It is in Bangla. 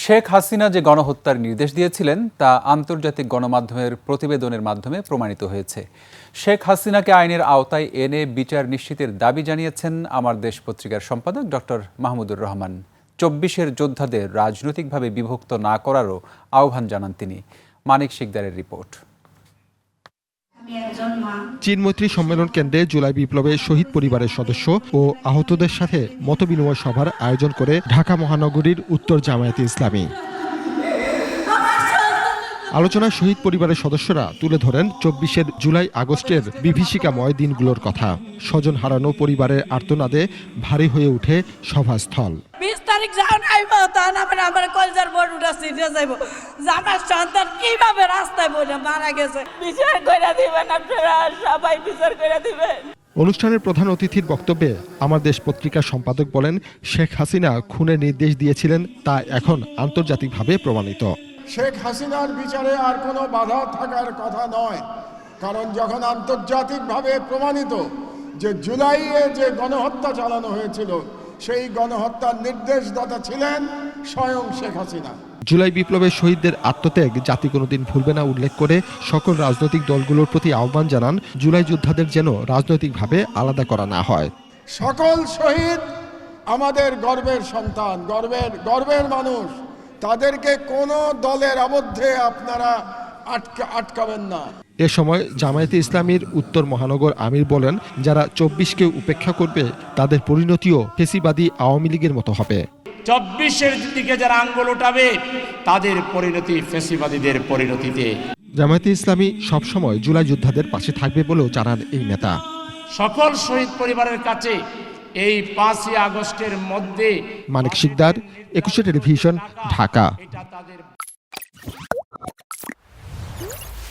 শেখ হাসিনা যে গণহত্যার নির্দেশ দিয়েছিলেন তা আন্তর্জাতিক গণমাধ্যমের প্রতিবেদনের মাধ্যমে প্রমাণিত হয়েছে। শেখ হাসিনাকে আইনের আওতায় এনে বিচার নিশ্চিতের দাবি জানিয়েছেন আমার দেশ পত্রিকার সম্পাদক ডক্টর মাহমুদুর রহমান। ২৪-এর যোদ্ধাদের রাজনৈতিকভাবে বিভক্ত না করারও আহ্বান জানান তিনি। মানিক শিকদারের রিপোর্ট। চীন-মৈত্রী সম্মেলন কেন্দ্রে জুলাই বিপ্লবে শহীদ পরিবারের সদস্য ও আহতদের সাথে মতবিনিময় সভার আয়োজন করে ঢাকা মহানগরীর উত্তর জামায়াতে ইসলামী। আলোচনায় শহীদ পরিবারের সদস্যরা তুলে ধরেন ২৪ জুলাই আগস্টের বিভীষিকাময় দিনগুলোর কথা। স্বজন হারানো পরিবারের আর্তনাদে ভারী হয়ে ওঠে সভাস্থল। ২০ তারিখ যখন আইব তখন আমার কলজার বড়টা সিরিয়াস যাইব যে আমার সন্তান কিভাবে রাস্তায় বলে মারা গেছে। বিচার করে দিবেন আপনারা, সবাই বিচার করে দিবেন। অনুষ্ঠানের প্রধান অতিথির বক্তব্যে আমার দেশ পত্রিকার সম্পাদক বলেন, শেখ হাসিনা খুনের নির্দেশ দিয়েছিলেন তা এখন আন্তর্জাতিকভাবে প্রমাণিত। শেখ হাসিনার বিচারে আর কোনো বাধা থাকার কথা নয়, কারণ যখন আন্তর্জাতিকভাবে প্রমাণিত যে জুলাইয়ে যে গণহত্যা চালানো হয়েছিল সেই গণহত্যার নির্দেশদাতা ছিলেন স্বয়ং শেখ হাসিনা। জুলাই বিপ্লবের শহীদদের আত্মত্যাগ জাতি কোনোদিন ভুলবে না উল্লেখ করে সকল রাজনৈতিক দলগুলোর প্রতি আহ্বান জানান জুলাই যোদ্ধাদের যেন রাজনৈতিকভাবে আলাদা করা না হয়। সকল শহীদ আমাদের গর্বের সন্তান, গর্বের মানুষ। তাদেরকে কোনো দলের আবদ্ধে আপনারা আটকাবেন না। এ সময় জামায়াতে ইসলামীর উত্তর মহানগর আমির বলেন, যারা ২৪কে উপেক্ষা করবে তাদের পরিণতিও ফেসিবাদী আওয়ামী লীগের মতো হবে। ২৪-এর দিকে যারা আঙ্গুল উঠাবে তাদের পরিণতি ফেসিবাদীদের পরিণতিতে। জামায়াতে ইসলামী সবসময় জুলাই যোদ্ধাদের পাশে থাকবে বলেও জানান এই নেতা। সকল শহীদ পরিবারের কাছে এই ৫ই আগস্টের মধ্যে মানিক শিকদার, ২১ টেলিভিশন, ঢাকা।